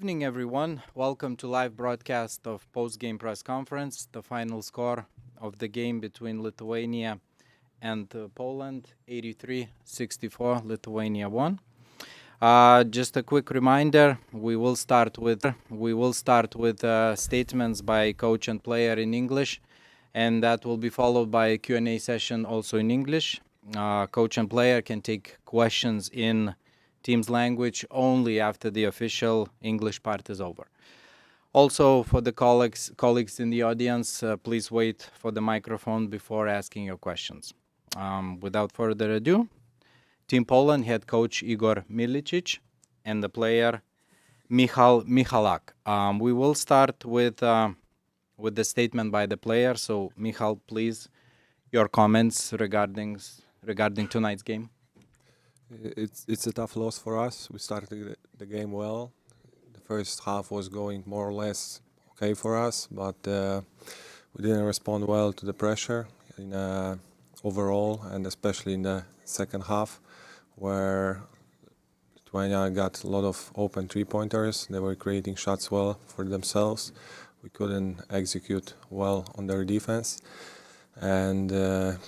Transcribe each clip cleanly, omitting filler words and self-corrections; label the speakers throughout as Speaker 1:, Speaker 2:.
Speaker 1: Evening, everyone. Welcome to live broadcast of post-game press conference. The final score of the game between Lithuania and Poland, 83-64. Lithuania won. Just a quick reminder: we will start with statements by coach and player in English, and that will be followed by a Q&A session also in English. Coach and player can take questions in team's language only after the official English part is over. Also, for the colleagues in the audience, please wait for the microphone before asking your questions. Without further ado, Team Poland head coach Igor Milicic and the player Michal Michalak. We will start with the statement by the player. So, Michal, please, your comments regarding tonight's game.
Speaker 2: It's a tough loss for us. We started the game well. The first half was going more or less okay for us, but we didn't respond well to the pressure overall, and especially in the second half, where Lithuania got a lot of open three-pointers. They were creating shots well for themselves. We couldn't execute well on their defense. And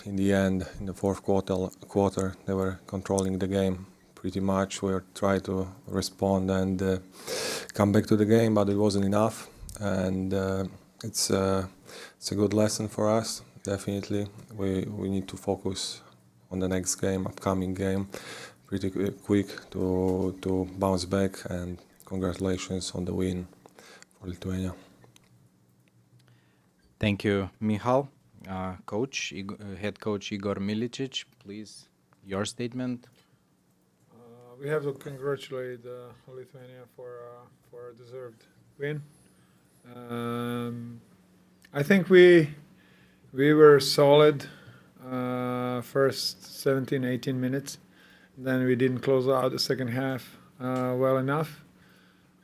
Speaker 2: in the end, in the fourth quarter, they were controlling the game pretty much. We were trying to respond and come back to the game, but it wasn't enough. And it's a good lesson for us, definitely. We need to focus on the next game, upcoming game, pretty quick to bounce back. And congratulations on the win for Lithuania.
Speaker 1: Thank you, Michal. Head coach Igor Milicic, please, your statement.
Speaker 3: We have to congratulate Lithuania for a deserved win. I think we were solid first 17, 18 minutes. Then we didn't close out the second half well enough.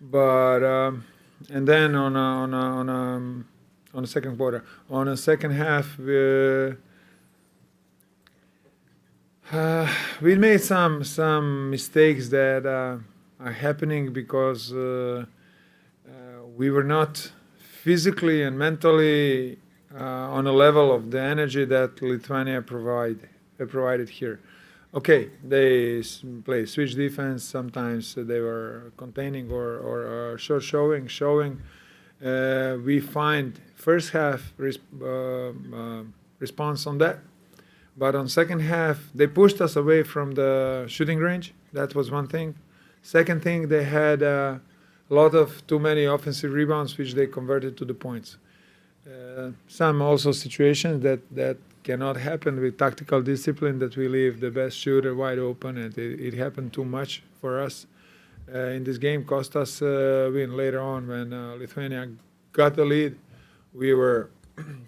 Speaker 3: But and then on the second quarter. On the second half, we made some mistakes that are happening because we were not physically and mentally on a level of the energy that Lithuania provided here. Okay, they play switch defense. Sometimes they were containing or short showing. We find first half response on that, but on second half they pushed us away from the shooting range. That was one thing. Second thing, they had a lot of too many offensive rebounds, which they converted to the points. Some also situations that cannot happen with tactical discipline, that we leave the best shooter wide open, and it happened too much for us. In this game, cost us a win later on when Lithuania got the lead. We were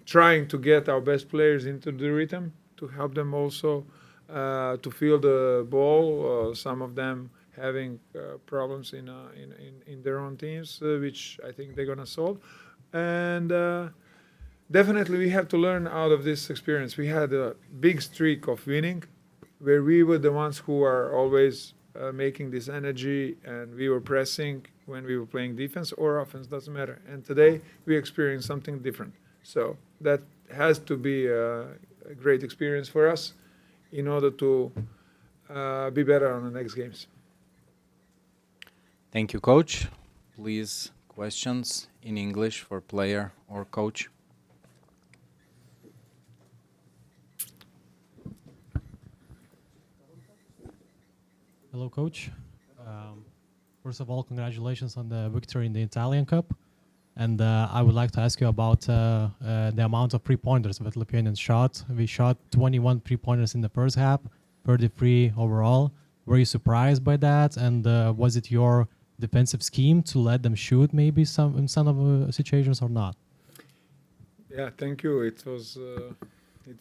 Speaker 3: trying to get our best players into the rhythm to help them also to feel the ball. Some of them having problems in their own teams, which I think they're gonna solve. And definitely, we have to learn out of this experience. We had a big streak of winning, where we were the ones who are always making this energy, and we were pressing when we were playing defense or offense, doesn't matter. And today we experienced something different. So that has to be a great experience for us in order to be better on the next games.
Speaker 1: Thank you, coach. Please, questions in English for player or coach.
Speaker 4: Hello, Coach. First of all, congratulations on the victory in the Italian Cup. And I would like to ask you about the amount of three-pointers that Lithuanians shot. We shot 21 three-pointers in the first half, 33 overall. Were you surprised by that? And was it your defensive scheme to let them shoot maybe in some of situations or not?
Speaker 3: Yeah, thank you. It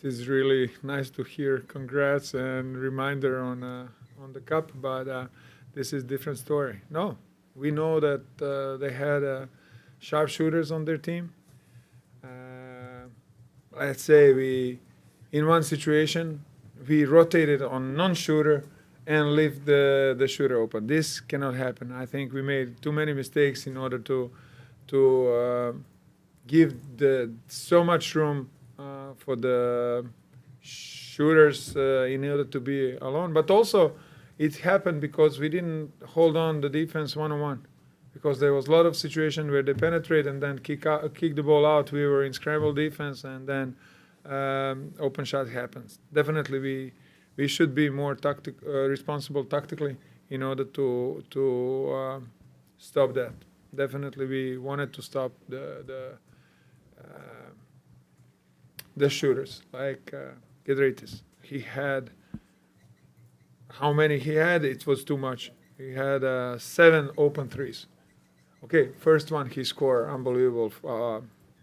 Speaker 3: is really nice to hear congrats and reminder on the cup, but this is different story. No, we know that they had sharpshooters on their team. Let's say in one situation, we rotated on non-shooter and leave the shooter open. This cannot happen. I think we made too many mistakes in order to give so much room for the shooters in order to be alone. But also, it happened because we didn't hold on the defense one-on-one. Because there was a lot of situations where they penetrate and then kick the ball out. We were in scramble defense, and then open shot happens. Definitely, we should be more responsible tactically in order to stop that. Definitely, we wanted to stop the shooters like Giedraitis. He had how many he had? It was too much. He had 7 open threes. Okay, first one he scored, unbelievable,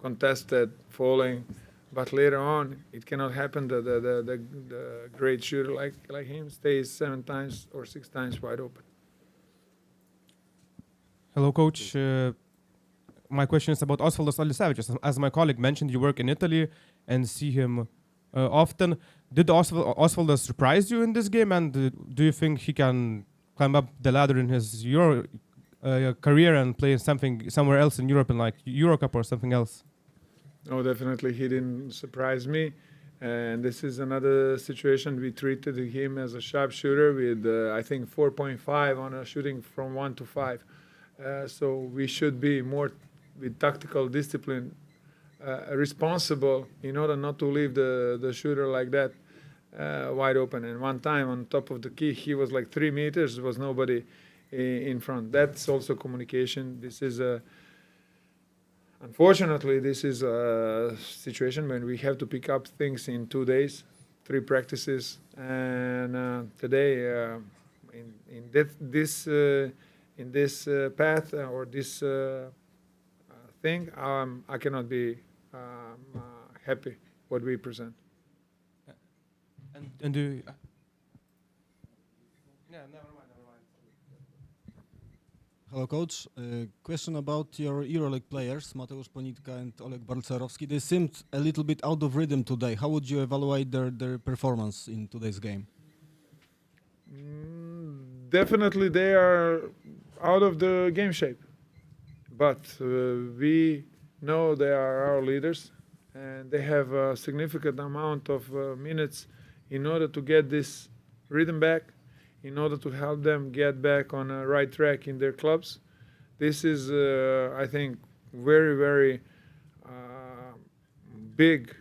Speaker 3: contested, falling, but later on it cannot happen. The great shooter like him stays 7 times or 6 times wide open.
Speaker 5: Hello, Coach. My question is about Osvaldas Alisevičius. As my colleague mentioned, you work in Italy and see him often. Did Osvaldas surprise you in this game, and do you think he can climb up the ladder in his Euro career and play somewhere else in Europe, in like Eurocup or something else?
Speaker 3: No, definitely he didn't surprise me. And this is another situation. We treated him as a sharp shooter with, I think, 4.5 on a shooting from 1 to 5. So we should be more with tactical discipline responsible in order not to leave the shooter like that wide open. And one time on top of the key, he was like 3 meters. There was nobody in front. That's also communication. This is unfortunately, this is a situation when we have to pick up things in 2 days, 3 practices, and today in this path or this thing, I cannot be happy what we present.
Speaker 5: And do you, yeah, never mind.
Speaker 6: Hello, Coach. Question about your EuroLeague players, Mateusz Ponitka and Oleg Balcerowski. They seemed a little bit out of rhythm today. How would you evaluate their performance in today's game?
Speaker 3: Definitely they are out of the game shape. But we know they are our leaders, and they have a significant amount of minutes in order to get this rhythm back, in order to help them get back on a right track in their clubs. This is, I think, very, very big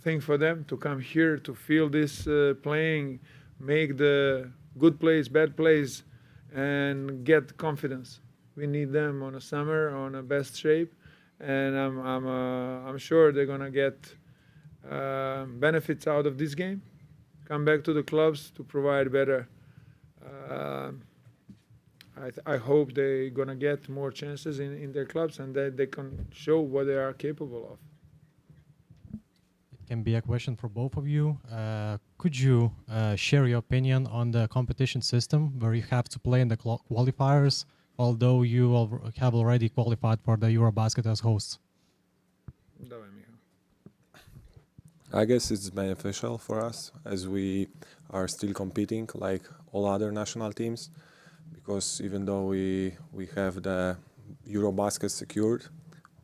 Speaker 3: thing for them to come here, to feel this playing, make the good plays, bad plays, and get confidence. We need them on a summer, on a best shape, and I'm sure they're gonna get benefits out of this game. Come back to the clubs to provide better. I hope they're gonna get more chances in their clubs, and that they can show what they are capable of.
Speaker 4: It can be a question for both of you. Could you share your opinion on the competition system where you have to play in the qualifiers, although you have already qualified for the EuroBasket as hosts?
Speaker 2: I guess it's beneficial for us as we are still competing like all other national teams, because even though we have the EuroBasket secured,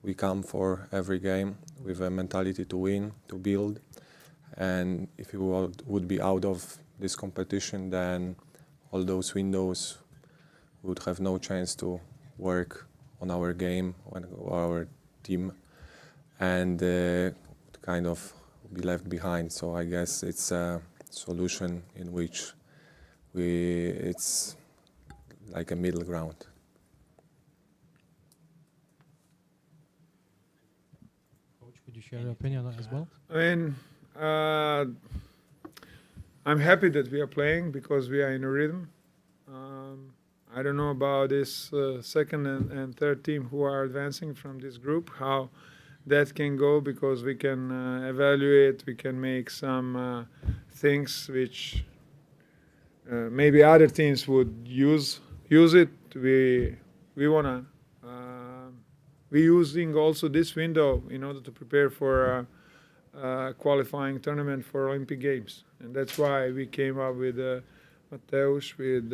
Speaker 2: we come for every game with a mentality to win, to build, and if we would be out of this competition, then all those windows would have no chance to work on our game, on our team, and kind of be left behind. So I guess it's a solution in which it's like a middle ground.
Speaker 4: Coach, could you share your opinion as well?
Speaker 3: I mean, I'm happy that we are playing because we are in a rhythm. I don't know about this second and third team who are advancing from this group, how that can go, because we can evaluate, we can make some things which maybe other teams would use it. We wanna we're using also this window in order to prepare for a qualifying tournament for Olympic Games, and that's why we came up with Mateusz, with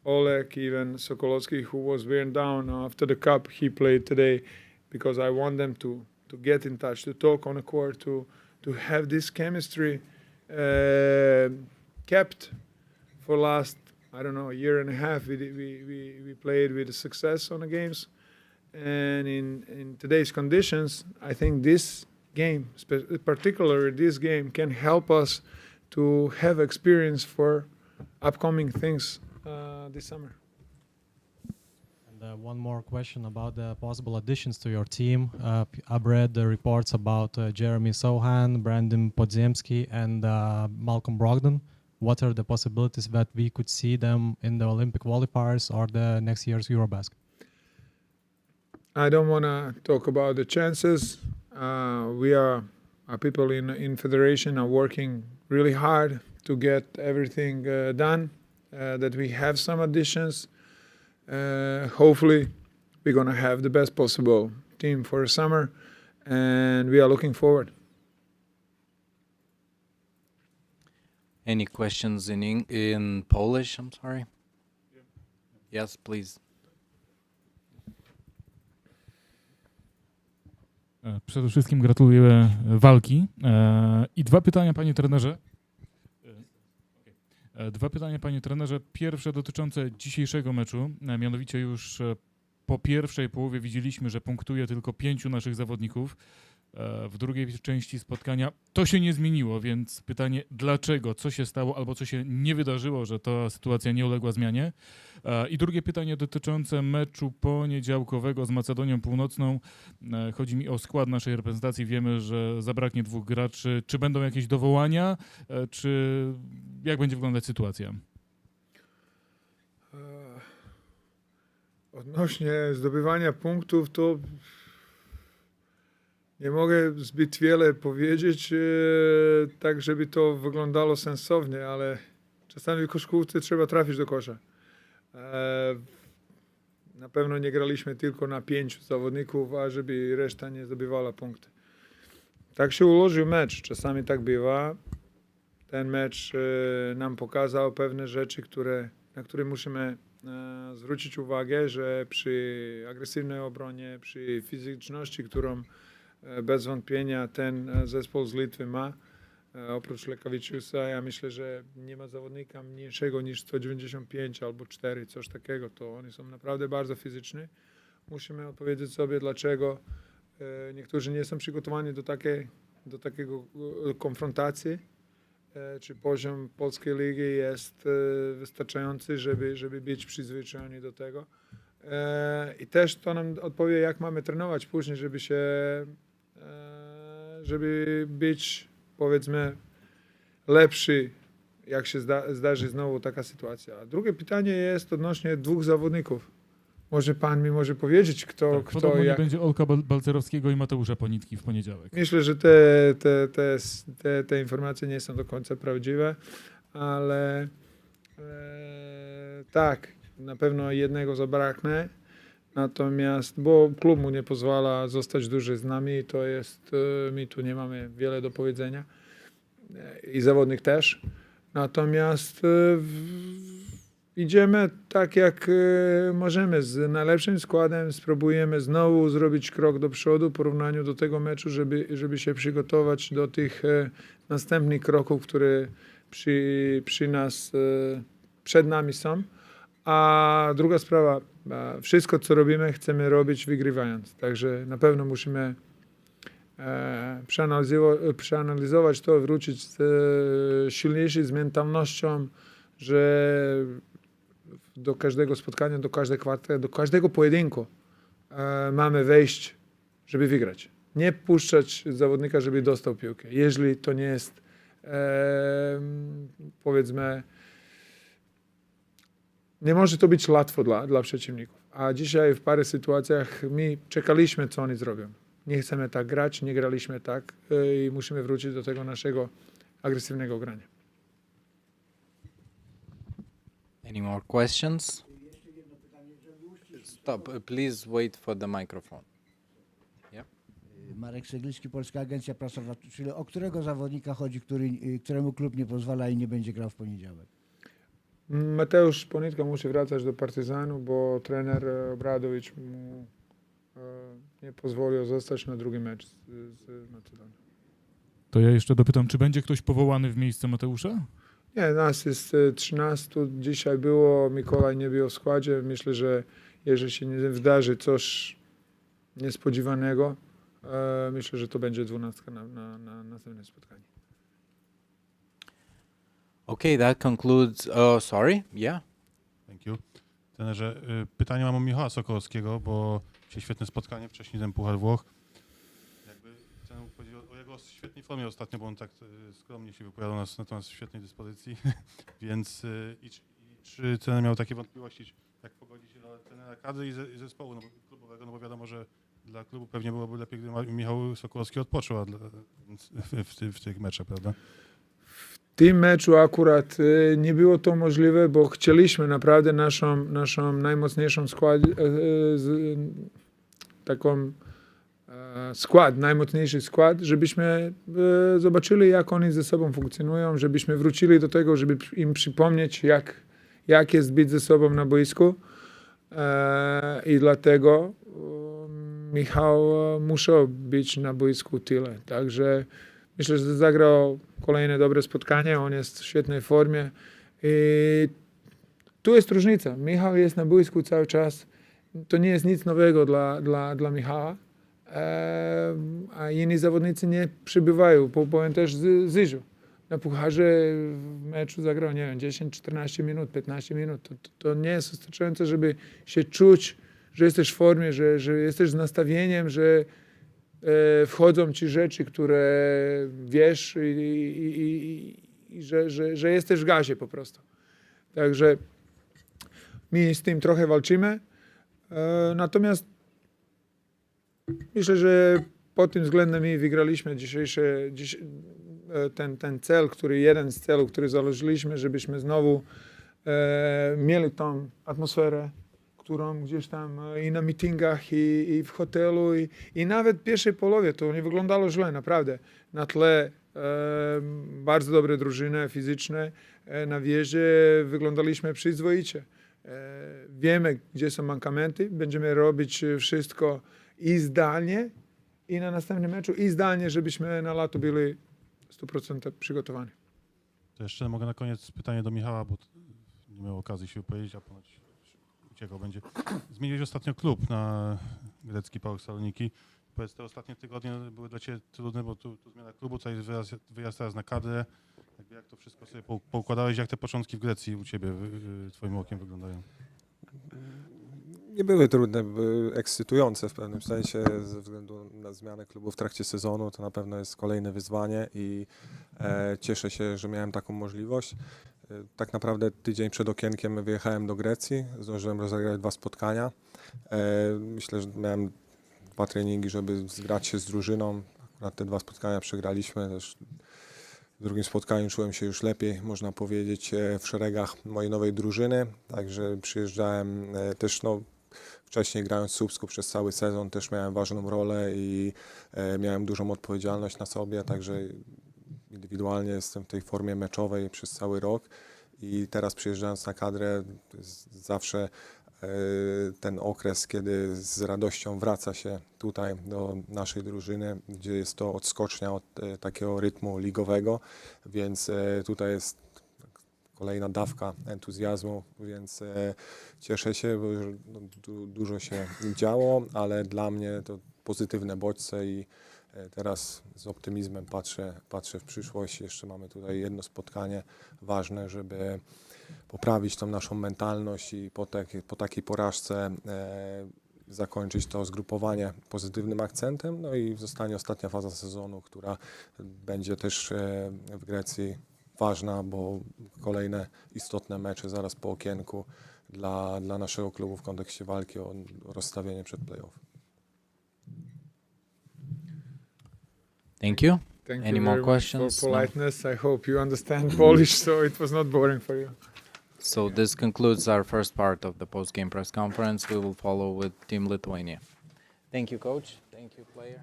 Speaker 3: Oleg, even Sokolowski, who was wearing down after the cup. He played today because I want them to get in touch, to talk on the court, to have this chemistry kept for last, I don't know, a year and a half. We played with success on the games. And in today's conditions, I think this game, particularly this game, can help us to have experience for upcoming things this summer.
Speaker 4: And one more question about the possible additions to your team. I've read the reports about Jeremy Sohan, Brandon Podziemski, and Malcolm Brogdon. What are the possibilities that we could see them in the Olympic qualifiers or the next year's EuroBasket?
Speaker 3: I don't want to talk about the chances. Our people in federation are working really hard to get everything done, that we have some additions. Hopefully, we're going to have the best possible team for the summer, and we are looking forward.
Speaker 1: Any questions in Polish? I'm sorry. Yes, please.
Speaker 7: Przede wszystkim gratuluję walki. I dwa pytania, panie trenerze. Pierwsze dotyczące dzisiejszego meczu. Mianowicie już po pierwszej połowie widzieliśmy, że punktuje tylko 5 naszych zawodników. W drugiej części spotkania to się nie zmieniło, więc pytanie, dlaczego, co się stało albo co się nie wydarzyło, że ta sytuacja nie uległa zmianie. I drugie pytanie dotyczące meczu poniedziałkowego z Macedonią Północną. Chodzi mi o skład naszej reprezentacji. Wiemy, że zabraknie 2 graczy. Czy będą jakieś dowołania, czy jak będzie wyglądać sytuacja?
Speaker 3: Odnośnie zdobywania punktów, to nie mogę zbyt wiele powiedzieć, tak żeby to wyglądało sensownie, ale czasami w koszykówce trzeba trafić do kosza. Na pewno nie graliśmy tylko na 5 zawodników, a żeby reszta nie zdobywała punkty. Tak się ułożył mecz, czasami tak bywa. Ten mecz nam pokazał pewne rzeczy, na które musimy zwrócić uwagę, że przy agresywnej obronie, przy fizyczności, którą bez wątpienia ten zespół z Litwy ma, oprócz Lekaviciusa, ja myślę, że nie ma zawodnika mniejszego niż 195 albo 4, coś takiego, to oni są naprawdę bardzo fizyczni. Musimy odpowiedzieć sobie, dlaczego niektórzy nie są przygotowani do takiego konfrontacji, czy poziom polskiej ligi jest wystarczający, żeby być przyzwyczajeni do tego. I też to nam odpowie, jak mamy trenować później, żeby być, powiedzmy, lepszy, jak się zdarzy znowu taka sytuacja. A drugie pytanie jest odnośnie 2 zawodników. Może pan mi może powiedzieć, kto
Speaker 7: Podobno
Speaker 3: jak...
Speaker 7: nie będzie Olka Balcerowskiego i Mateusza Ponitki w poniedziałek.
Speaker 3: Myślę, że te informacje nie są do końca prawdziwe, ale tak, na pewno jednego zabraknie. Natomiast, bo klub mu nie pozwala zostać dłużej z nami, to jest, my tu nie mamy wiele do powiedzenia i zawodnik też. Natomiast idziemy tak jak możemy, z najlepszym składem, spróbujemy znowu zrobić krok do przodu w porównaniu do tego meczu, żeby się przygotować do tych następnych kroków, które przed nami są. A druga sprawa, wszystko co chcemy robić wygrywając. Także na pewno musimy przeanalizować to, wrócić silniejszy z mentalnością, że do każdego spotkania, do każdej kwarty, do każdego pojedynku mamy wejść, żeby wygrać. Nie puszczać zawodnika, żeby dostał piłkę. Jeżeli to nie jest, powiedzmy, nie może to być łatwo dla przeciwników. A dzisiaj w parę sytuacjach my czekaliśmy, co oni zrobią. Nie chcemy tak grać, nie graliśmy tak i musimy wrócić do tego naszego agresywnego grania.
Speaker 1: Any more questions? Stop. Please wait for the microphone.
Speaker 8: Marek Segliński, Polska Agencja Prasowa. Czyli o którego zawodnika chodzi, któremu klub nie pozwala i nie będzie grał w poniedziałek?
Speaker 3: Mateusz Ponitka musi wracać do Partyzanu, bo trener Obradović mu nie pozwolił zostać na drugi mecz z Macedonią.
Speaker 7: To ja jeszcze dopytam, czy będzie ktoś powołany w miejsce Mateusza?
Speaker 3: Nie, nas jest 13, dzisiaj było, Mikołaj nie był w składzie. Myślę, że jeżeli się nie wydarzy coś niespodziewanego, myślę, że to będzie 12 na następne spotkanie.
Speaker 1: Okay, that concludes. Oh, sorry. Yeah.
Speaker 9: Thank you. Trenerze, pytanie mam o Michała Sokołowskiego, bo dzisiaj świetne spotkanie, wcześniej ten Puchar Włoch. Jakby trener mógł powiedzieć o jego świetnej formie ostatnio, bo on tak skromnie się wypowiadał natomiast w świetnej dyspozycji, więc czy trener miał takie wątpliwości, jak pogodzić rolę trenera kadry i zespołu klubowego, no bo wiadomo, że dla klubu pewnie byłoby lepiej, gdyby Michał Sokołowski odpoczął w tych meczach, prawda?
Speaker 3: W tym meczu akurat nie było to możliwe, bo chcieliśmy naprawdę naszą najmocniejszą najmocniejszy skład, żebyśmy zobaczyli, jak oni ze sobą funkcjonują, żebyśmy wrócili do tego, żeby im przypomnieć, jak jest być ze sobą na boisku. I dlatego Michał musiał być na boisku tyle. Także myślę, że zagrał kolejne dobre spotkanie, on jest w świetnej formie. I tu jest różnica. Michał jest na boisku cały czas. To nie jest nic nowego dla Michała. A inni zawodnicy nie przybywają. Powiem też Zyziu. Na pucharze w meczu zagrał, nie wiem, 10, 14 minut, 15 minut. To nie jest wystarczające, żeby się czuć, że jesteś w formie, że jesteś z nastawieniem, że wchodzą ci rzeczy, które wiesz i że jesteś w gazie po prostu. Także my z tym trochę walczymy. Natomiast myślę, że pod tym względem my wygraliśmy ten cel, jeden z celów, który założyliśmy, żebyśmy znowu mieli tą atmosferę, którą gdzieś tam i na meetingach, i w hotelu, i nawet w pierwszej połowie to nie wyglądało źle, naprawdę. Na tle bardzo dobre drużyny fizyczne na wjeździe wyglądaliśmy przyzwoicie. Wiemy, gdzie są mankamenty, będziemy robić wszystko i zdalnie, i na następnym meczu, i zdalnie, żebyśmy na lato byli 100% przygotowani.
Speaker 9: To jeszcze mogę na koniec pytanie do Michała, bo nie miał okazji się wypowiedzieć, a ponoć uciekał będzie. Zmieniłeś ostatnio klub na grecki PAOK Saloniki. Powiedz, te ostatnie tygodnie były dla Ciebie trudne, bo tu zmiana klubu, tutaj wyjazd teraz na kadrę. Jak to wszystko sobie poukładałeś, jak te początki w Grecji u Ciebie, Twoim okiem wyglądają?
Speaker 2: Nie były trudne, były ekscytujące w pewnym sensie ze względu na zmianę klubu w trakcie sezonu. To na pewno jest kolejne wyzwanie i cieszę się, że miałem taką możliwość. Tak naprawdę tydzień przed okienkiem wyjechałem do Grecji, zdążyłem rozegrać 2 spotkania. Myślę, że miałem 2 treningi, żeby zgrać się z drużyną. Akurat te 2 spotkania przegraliśmy. Też w drugim spotkaniu czułem się już lepiej, można powiedzieć, w szeregach mojej nowej drużyny. Także przyjeżdżałem też, wcześniej grając w Słupsku przez cały sezon też miałem ważną rolę i miałem dużą odpowiedzialność na sobie, także indywidualnie jestem w tej formie meczowej przez cały rok i teraz przyjeżdżając na kadrę zawsze ten okres, kiedy z radością wraca się tutaj do naszej drużyny, gdzie jest to odskocznia od takiego rytmu ligowego, więc tutaj jest kolejna dawka entuzjazmu, więc cieszę się, bo już dużo się działo, ale dla mnie to pozytywne bodźce i teraz z optymizmem patrzę w przyszłość. Jeszcze mamy tutaj jedno spotkanie ważne, żeby poprawić tą naszą mentalność i po takiej porażce zakończyć to zgrupowanie pozytywnym akcentem. No i zostanie ostatnia faza sezonu, która będzie też w Grecji ważna, bo kolejne istotne mecze zaraz po okienku dla naszego klubu w kontekście walki o rozstawienie przed play-off.
Speaker 1: Thank you.
Speaker 3: Thank
Speaker 1: Any
Speaker 3: you
Speaker 1: more
Speaker 3: very
Speaker 1: questions?
Speaker 3: much for politeness. I hope you understand Polish, so it was not boring for you.
Speaker 1: So this concludes our first part of the post-game press conference. We will follow with Team Lithuania. Thank you, coach. Thank you, player.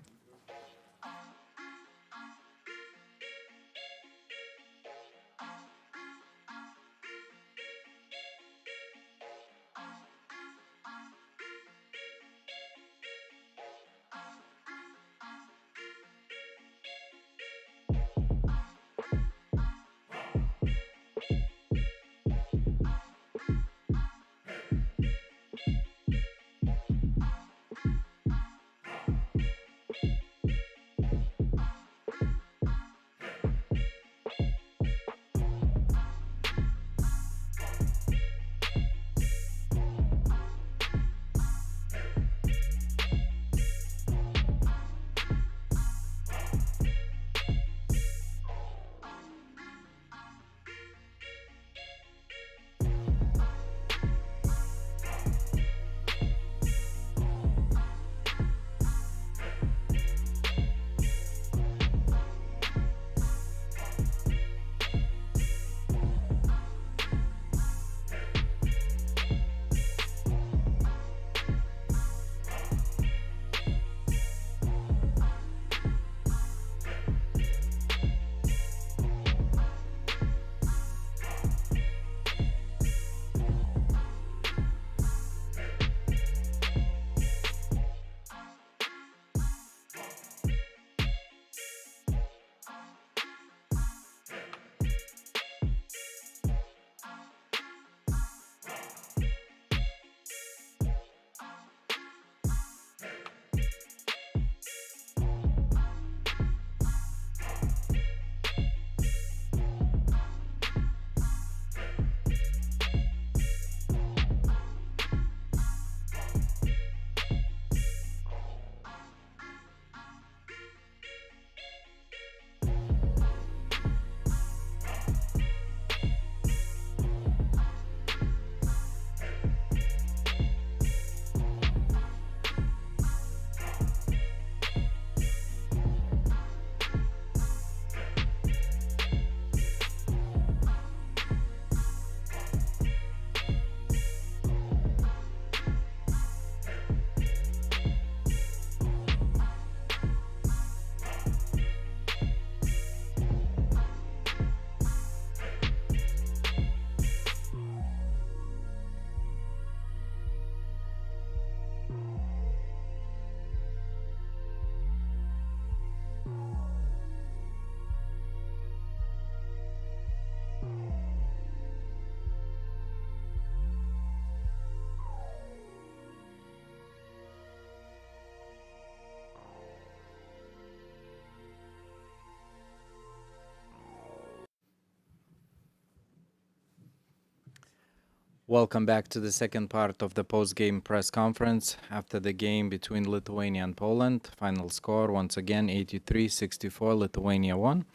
Speaker 1: Welcome back to the second part of the post-game press conference after the game between Lithuania and Poland. Final score, once again, 83-64, Lithuania won.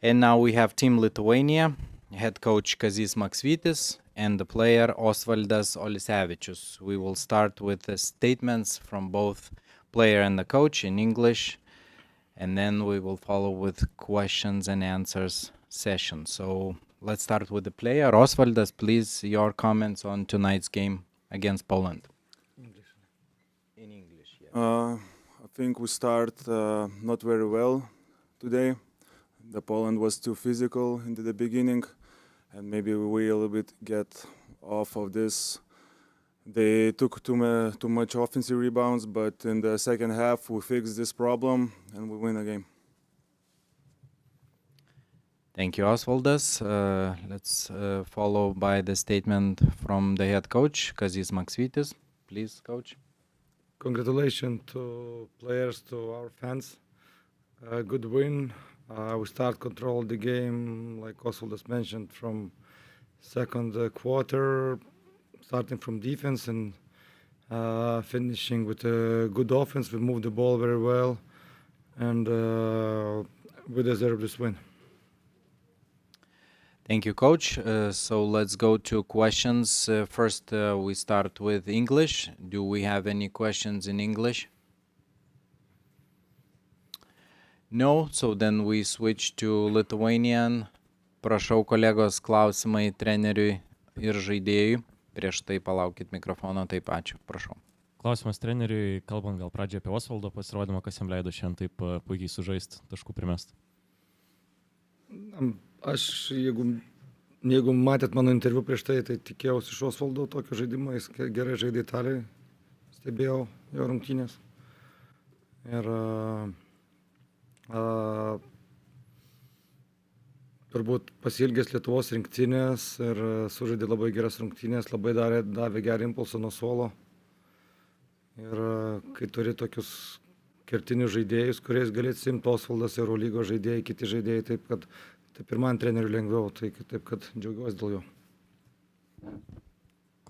Speaker 1: And now we have Team Lithuania, head coach Kazys Maksvytis, and the player Osvaldas Olisevičius. We will start with the statements from both player and the coach in English, and then we will follow with questions and answers session. So let's start with the player. Osvaldas, please, your comments on tonight's game against Poland. In English, yeah.
Speaker 10: I think we start not very well today. The Poland was too physical into the beginning, and maybe we a little bit get off of this. They took too much offensive rebounds, but in the second half we fixed this problem and we win the game.
Speaker 1: Thank you, Osvaldas. Let's follow by the statement from the head coach, Kazys Maksvytis. Please, coach.
Speaker 3: Congratulations to players, to our fans. Good win. We start control the game, like Osvaldas mentioned, from second quarter, starting from defense and finishing with a good offense. We moved the ball very well, and we deserve this win.
Speaker 1: Thank you, coach. So let's go to questions. First, we start with English. Do we have any questions in English? No, so then we switch to Lithuanian. Prašau, kolegos, klausimai treneriui ir žaidėjui. Prieš tai palaukit mikrofono, taip ačiū, prašau.
Speaker 11: Klausimas treneriui, kalbant gal pradžioje apie Osvaldo pasirodymą, kas jam leido šiandien taip puikiai sužaisti, taškų primest.
Speaker 3: Aš, jeigu matėt mano interviu prieš tai tikėjausi iš Osvaldo tokio žaidimo, jis gerai žaidė Italijai, stebėjau jo rungtynės. Ir turbūt pasiilgęs Lietuvos rinktinės ir sužaidė labai geras rungtynės, labai davė gerą impulsą nuo suolo. Ir kai turi tokius kertinius žaidėjus, kuriais gali atsimti Osvaldas, Eurolygos žaidėjai, kiti žaidėjai, taip ir man treneriui lengviau, taip kad džiaugiuosi dėl jo.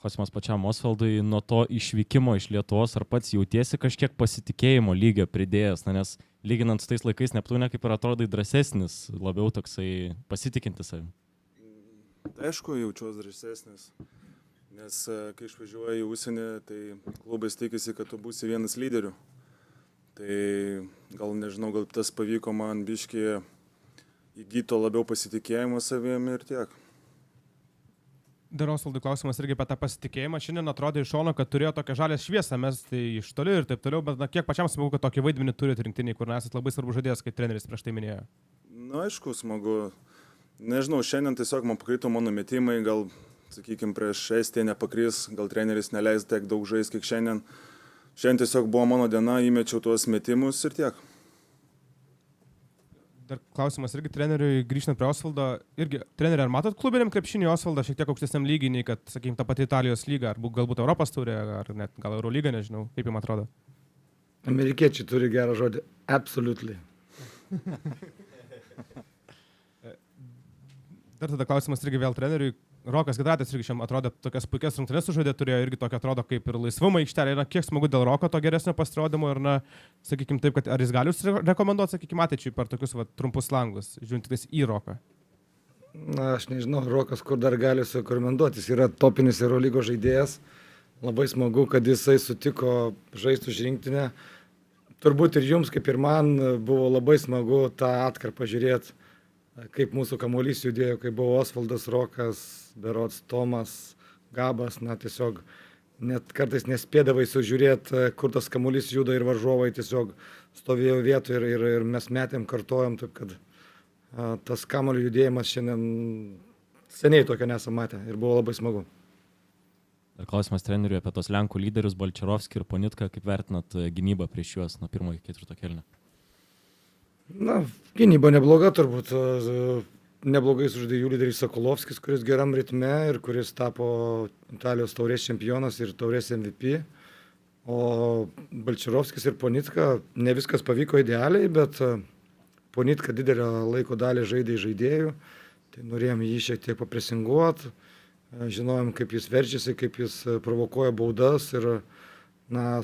Speaker 11: Klausimas pačiam Osvaldui, nuo to išvykimo iš Lietuvos, ar pats jautiesi kažkiek pasitikėjimo lygio pridėjęs, nes lyginant su tais laikais Neptūne kaip ir atrodai drąsesnis, labiau toksai pasitikintis savim?
Speaker 10: Aišku, jaučiuosi drąsesnis, nes kai išvažiuoji į užsienį, tai klubais tikisi, kad tu būsi vienas lyderių. Tai gal nežinau, gal tas pavyko man biškį įgyto labiau pasitikėjimo savim ir tiek.
Speaker 5: Dar Osvaldui klausimas irgi apie tą pasitikėjimą. Šiandien atrodė iš šono, kad turėjo tokią žalę šviesą, mes tai iš toli ir taip toliau, bet kiek pačiam smagu, kad tokį vaidmenį turite rinktiniai, kur esate labai svarbu žaidėjas, kaip treneris prieš tai minėjo.
Speaker 10: Na, aišku, smagu. Nežinau, šiandien tiesiog man pakrito mano metimai, gal, sakykime, prieš Estiją nepakris, gal treneris neleis tiek daug žaisti, kiek šiandien. Šiandien tiesiog buvo mano diena, įmečiau tuos metimus ir tiek.
Speaker 5: Dar klausimas irgi treneriui, grįžtant prie Osvaldo, irgi treneri, ar matot klubiniam krepšinį Osvaldą šiek tiek aukštesniam lygiai, nei kad, sakykime, ta pati Italijos lyga, ar galbūt Europos turė, ar net gal Eurolyga, nežinau, kaip jums atrodo?
Speaker 3: Amerikiečiai turi gerą žodį, absolutely.
Speaker 5: Dar tada klausimas irgi vėl treneriui. Rokas Giedraitis irgi šiam atrodo tokias puikias rungtynes sužaidė, turėjo irgi tokio atrodo kaip ir laisvumą aikštelė. Na, kiek smagu dėl Roko to geresnio pasirodymo ir, na, sakykime taip, kad ar jis gali jūs rekomenduoti, sakykime, ateičiai per tokius trumpus langus, žiūrint tik į Roką?
Speaker 3: Na, aš nežinau, Rokas kur dar gali rekomenduoti, jis yra topinis Eurolygos žaidėjas. Labai smagu, kad jisai sutiko žaisti už rinktinę. Turbūt ir jums, kaip ir man, buvo labai smagu tą atkarpą žiūrėti, kaip mūsų kamuolys judėjo, kai buvo Osvaldas, Rokas, berods Tomas, Gabas, na tiesiog net kartais nespėdavai sužiūrėti, kur tas kamuolys juda ir varžovai tiesiog stovėjo vietoje ir mes metėm, kartojom, taip kad tas kamuolio judėjimas šiandien seniai tokio nesam matę ir buvo labai smagu.
Speaker 11: Dar klausimas treneriui apie tos Lenkų lyderius Balčerovskį ir Ponitką, kaip vertinat gynybą prieš juos nuo pirmo iki ketvirto kėlinio?
Speaker 3: Na, gynyba nebloga turbūt. Neblogai sužaidė jų lyderis Sokolovskis, kuris geram ritme ir kuris tapo Italijos taurės čempionas ir taurės MVP. O Balčerovskis ir Ponitka, ne viskas pavyko idealiai, bet Ponitka didelio laiko dalį žaidė žaidėjų. Tai norėjom jį šiek tiek papresinguoti.
Speaker 12: žinojom, kaip jis veržiasi, kaip jis provokuoja baudas ir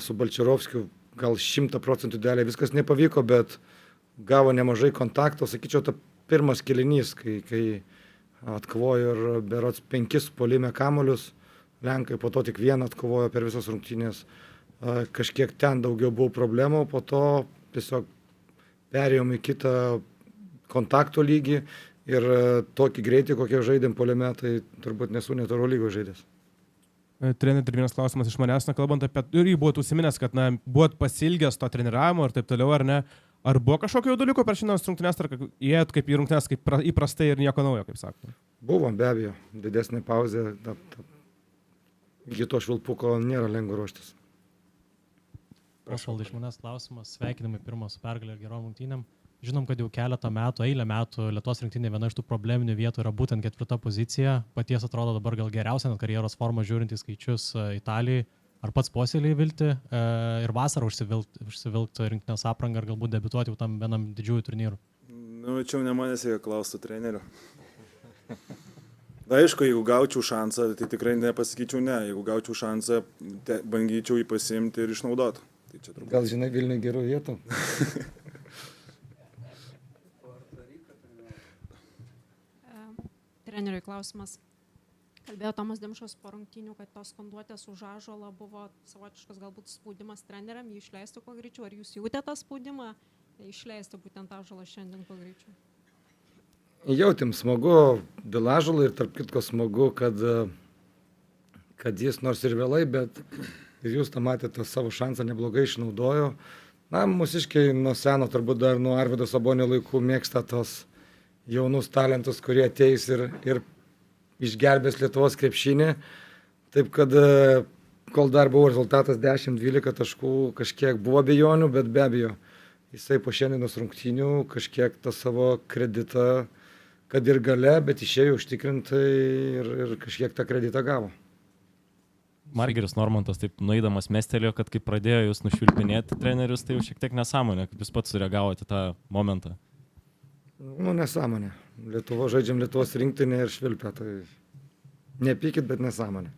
Speaker 12: su Balčerovskiu gal 100% idealiai viskas nepavyko, bet gavo nemažai kontakto, sakyčiau, ta pirmas kėlinys, kai atkovojo ir berods 5 puolime kamuolius, Lenkai po to tik 1 atkovojo per visas rungtynės, kažkiek ten daugiau buvo problemų, po to tiesiog perėjom į kitą kontakto lygį ir tokį greitį, kokie žaidėm puolime, tai turbūt nesu net Eurolygos žaidęs.
Speaker 5: Treneri, dar vienas klausimas iš manęs, kalbant apie, ir buvot užsiminęs, kad buvot pasilgęs to treniravimo ir taip toliau, ar ne? Ar buvo kažkokio dalyko per šiandienos rungtynes, ar įėjot kaip į rungtynes, kaip įprastai ir nieko naujo, kaip sakoma?
Speaker 12: Buvo, be abejo, didesnė pauzė, iki to švilpuko nėra lengva ruoštis.
Speaker 4: Osvaldai, iš manęs klausimas, sveikinimai pirmą su pergalė ir gerom rungtynėm. Žinom, kad jau eilę metų Lietuvos rinktinė viena iš tų probleminių vietų yra būtent 4. pozicija. Paties atrodo dabar gal geriausia net karjeros forma žiūrint į skaičius Italijai. Ar pats puoselėjai viltį ir vasarą užsivilkti rinktinės aprangą ir galbūt debiutuoti jau tam vienam didžiųjų turnyrų?
Speaker 10: Čia ne manęs reikia klausti trenerių. Aišku, jeigu gaučiau šansą, tai tikrai nepasakyčiau ne. Jeigu gaučiau šansą, bandyčiau jį pasiimti ir išnaudoti. Tai
Speaker 12: gal žinai Vilniuje gerų vietų?
Speaker 13: Treneriui klausimas. Kalbėjo Tomas Dimšos po rungtynių, kad tos skanduotės už Ąžuolą buvo savotiškas galbūt spaudimas treneriam, jį išleisti kuo greičiau. Ar jūs jautėte tą spaudimą išleisti būtent Ąžuolą šiandien kuo greičiau?
Speaker 12: Jautėm smagu dėl Ąžuolo ir tarp kitko smagu, kad jis nors ir vėlai, bet ir jūs tą matėte savo šansą neblogai išnaudojo. Mūsiškiai nuo seno, turbūt dar nuo Arvydo Sabonio laikų mėgsta tos jaunus talentus, kurie ateis ir išgelbės Lietuvos krepšinį. Taip kad, kol dar buvo rezultatas 10-12 taškų, kažkiek buvo abejonių, bet be abejo, jisai po šiandienos rungtynių kažkiek tą savo kreditą, kad ir gale, bet išėjo užtikrintai ir kažkiek tą kreditą gavo.
Speaker 11: Margeris Normantas taip nueidamas mestelėjo, kad kai pradėjo jūs nušvilpinėti trenerius, tai jau šiek tiek nesąmonė, kaip jūs pats sureagavote tą momentą.
Speaker 12: Nesąmonė. Lietuvo žaidžiam Lietuvos rinktinė ir švilpia, tai nepykit, bet nesąmonė.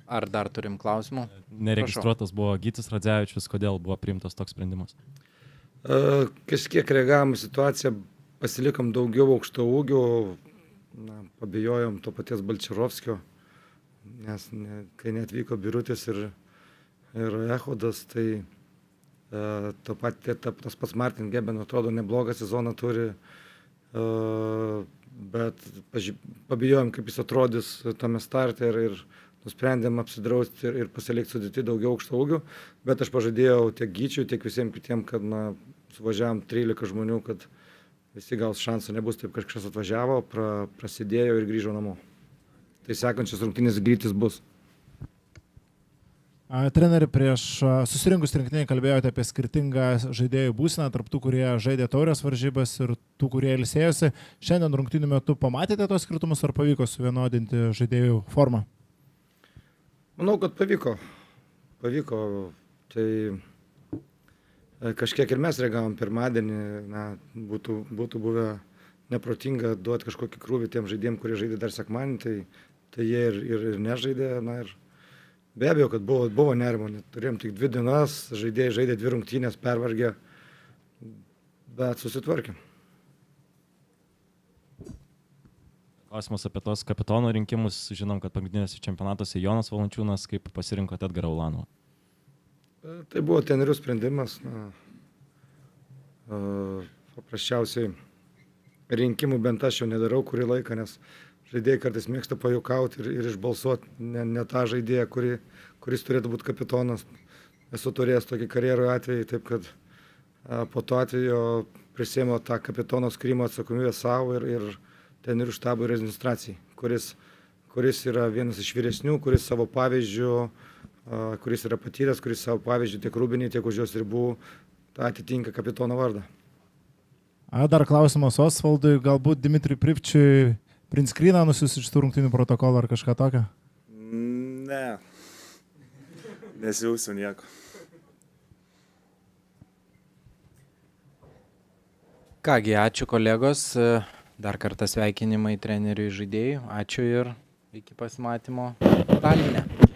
Speaker 1: Ar dar turim klausimų?
Speaker 11: Neregistruotas buvo Gytis Radzevičius, kodėl buvo priimtas toks sprendimas?
Speaker 12: Kažkiek reagavom situaciją, pasilikom daugiau aukšto ūgio, pabijojom to paties Balčerovskio, nes kai netvyko Birutis ir Echodas, tai tas pats Martin Geben atrodo neblogą sezoną turi, bet pabijojom, kaip jis atrodys tame starte ir nusprendėm apsidrausti ir pasilikti sudėti daugiau aukšto ūgių, bet aš pažadėjau tiek Gyčiui, tiek visiems kitiem, kad suvažiavom 13 žmonių, kad visi gaus šansų, nebus taip kažkas atvažiavo, prasidėjo ir grįžo namo. Tai sekančias rungtynės greitis bus.
Speaker 14: Treneri, prieš susirinkus rinktinėje kalbėjote apie skirtingą žaidėjų būseną, tarp tų, kurie žaidė taurės varžybas ir tų, kurie ilsėjosi. Šiandien rungtynių metu pamatėte tos skirtumus, ar pavyko suvienodinti žaidėjų formą?
Speaker 12: Manau, kad pavyko. Tai kažkiek ir mes reagavom pirmadienį, būtų buvę neprotinga duoti kažkokį krūvį tiem žaidėjim, kurie žaidė dar sekmadienį, tai jie ir nežaidė, ir be abejo, kad buvo nerimo, turėjom tik 2 dienas, žaidėjai žaidė 2 rungtynės, pervargė, bet susitvarkėm.
Speaker 11: Klausimas apie tos kapitono rinkimus. Žinom, kad pagrindinėse čempionatuose Jonas Valančiūnas, kaip pasirinkote Edgarą Ulanovą?
Speaker 12: Tai buvo trenerių sprendimas. Paprasčiausiai rinkimų bent aš jau nedarau kurį laiką, nes žaidėjai kartais mėgsta pajuokauti ir išbalsuoti ne tą žaidėją, kuris turėtų būti kapitonas. Esu turėjęs tokį karjerų atvejį, taip kad po to atveju prisėmė tą kapitono skyrimo atsakomybę savo ir trenerių štabui ir administracijai, kuris yra vienas iš vyresnių, kuris savo pavyzdžių, kuris yra patyręs, kuris savo pavyzdžių tiek Rūbinėje, tiek už jos ribų atitinka kapitono vardą.
Speaker 14: Dar klausimas Osvaldui, galbūt Dimitriui Pripčiui print screeną nusiųs iš tų rungtynių protokolą ar kažką tokio?
Speaker 10: Ne, nesiųsiu nieko.
Speaker 1: Kągi, ačiū kolegos, dar kartą sveikinimai treneriui žaidėjui, ačiū ir iki pasimatymo Taline.